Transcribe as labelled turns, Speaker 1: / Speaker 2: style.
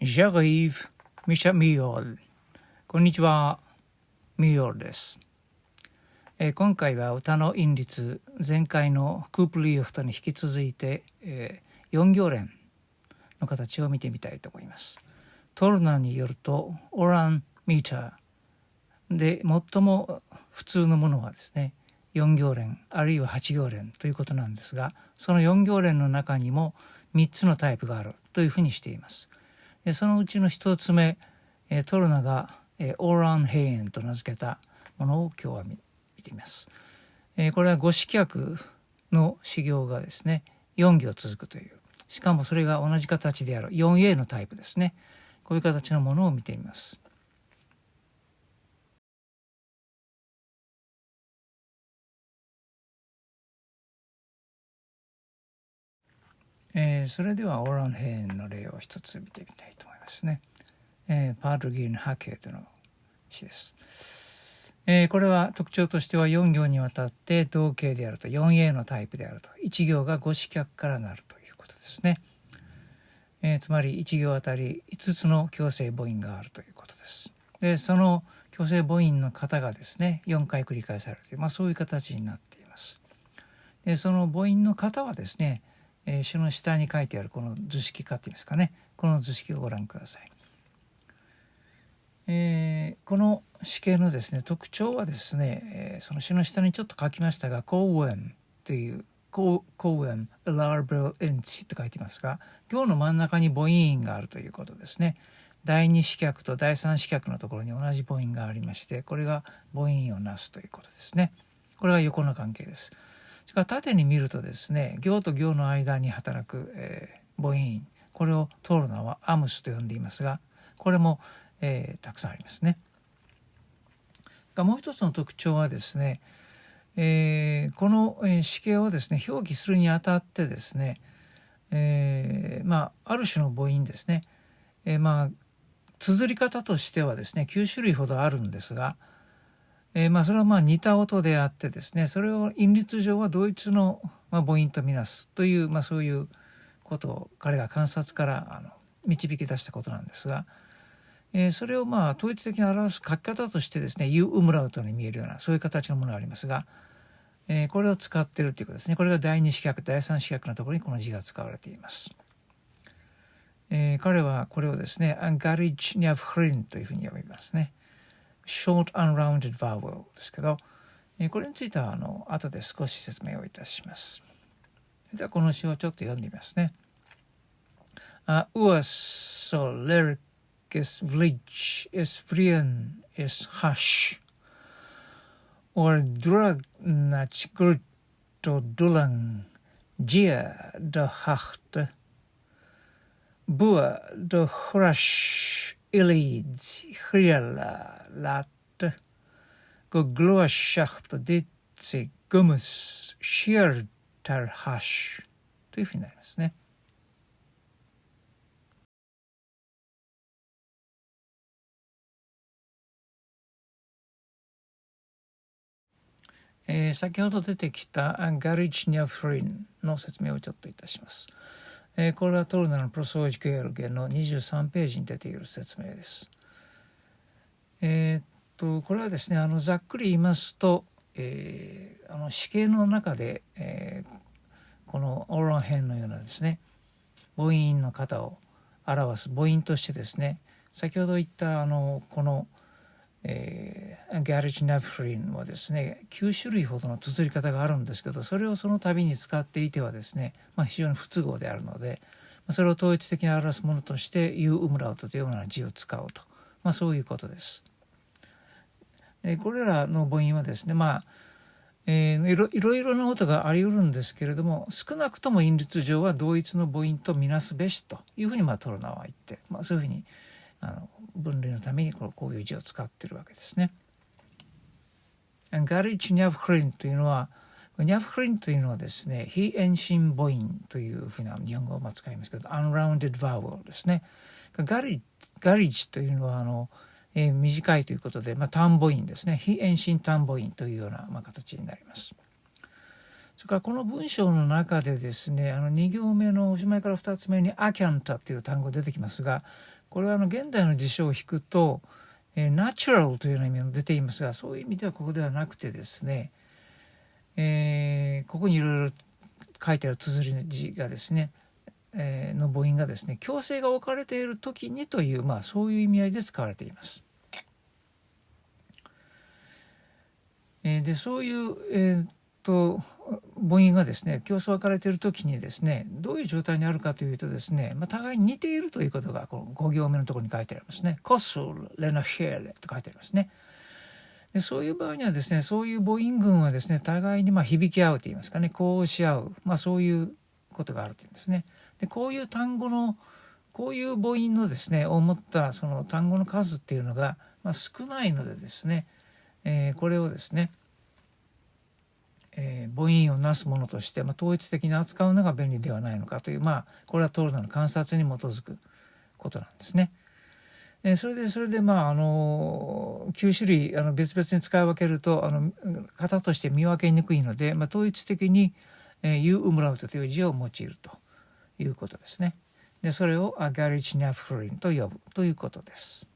Speaker 1: J'arrive, Misha Miol。こんにちは、ミオルです。今回は歌の韻律、前回のクープリーフトに引き続いて、4行連の形を見てみたいと思います。トルナによるとオランミーターで最も普通のものはですね、4行連あるいは8行連ということなんですが、その4行連の中にも3つのタイプがあるというふうにしています。でそのうちの1つ目、トルナがオーランヘイエンと名付けたものを今日は見てみます。これは五子脚の始行がですね4行続くという、しかもそれが同じ形である 4A のタイプですね。こういう形のものを見てみます。それではオーランヘイエンの例を一つ見てみたいと思いますね。パードギルン・ハケートの詩です。これは特徴としては4行にわたって同型であると 4A のタイプであると、1行が五子脚からなるということですね。つまり1行あたり5つの強制母音があるということです。でその強制母音の型がですね4回繰り返されるという、そういう形になっています。でその母音の型はですね、詩の下に書いてあるこの図式化っていうんですかね、この図式をご覧ください。この詩形のですね特徴はですね、その詩の下にちょっと書きましたが、コーウェンというコーウェンエラーベルエンチと書いていますが、行の真ん中に母音があるということですね。第二子脚と第三子脚のところに同じ母音がありまして、これが母音をなすということですね。これが横の関係です。それから縦に見るとですね、行と行の間に働く、母音、これをトルナはアムスと呼んでいますが、これもたくさんありますね。もう一つの特徴はですね、この詩形をですね表記するにあたってですね、ある種の母音ですね、綴り方としてはですね9種類ほどあるんですが、それは似た音であってですね、それを韻律上は同一の母音とみなすという、そういうことを彼が観察から導き出したことなんですが、それを統一的に表す書き方としてですね U ウムラウトに見えるようなそういう形のものがありますが、これを使っているということですね。これが第二子脚第三子脚のところにこの字が使われています。彼はこれをですねアンガリッチニャフフリンというふうに呼びますね。Short unrounded vowel ですけど、これについては後で少し説明をいたします。ではこの詩をちょっと読んでみますね。Uas so lyric is village is vrien is hush or drug nach grutto dulang gia de hachte bua de hrash ilids hriela latte go gloaschacht ditse gummus sheer tar hash というふうになりますね。先ほど出てきたガリチニャフリンの説明をちょっといたします。これはトルナのプロソージケールゲの23ページに出ている説明です。これはですねざっくり言いますと、詩形の中で、このオーラン編のようなですね母音の型を表す母音としてですね、先ほど言ったこのガリチナフリンはですね9種類ほどの綴り方があるんですけど、それをその度に使っていてはですね、非常に不都合であるので、それを統一的に表すものとして U ウムラウトというような字を使うと、そういうことです。これらの母音はですねいろいろな音があり得るんですけれども、少なくとも韻律上は同一の母音とみなすべしというふうにトルナは言って、そういうふうに分類のためにこういう字を使っているわけですね。ガリチニャフクリンというのは、ニャフクリンというのはですね非遠心母音というふうな日本語を使いますけど、unrounded vowel ですね。ガリチというのは短いということで、単母音ですね。非遠心単母音というような、形になります。それからこの文章の中でですね2行目のおしまいから2つ目にアキャンタという単語が出てきますが、これは現代の辞書を引くと、ナチュラルというような意味も出ていますが、そういう意味ではここではなくてですね、ここにいろいろ書いてある綴り字がですね、の母音がですね、強制が置かれている時にという、そういう意味合いで使われています。でそういう、母音がですね、強制置かれている時にですね、どういう状態にあるかというとですね、互いに似ているということがこの5行目のところに書いてありますね。コスレナヘーレと書いてありますね。でそういう場合にはですね、そういう母音群はですね、互いに響き合うといいますかね、こうし合う、そういうことがあるというんですね。でこういう単語のこういう母音のですねを持ったその単語の数っていうのが、少ないのでですね、これをですね、母音をなすものとして、統一的に扱うのが便利ではないのかという、これはトールダの観察に基づくことなんですね。それで9種類別々に使い分けると型として見分けにくいので、統一的にユーウムラウトという字を用いるということですね。でそれをガリチナフリンと呼ぶということです。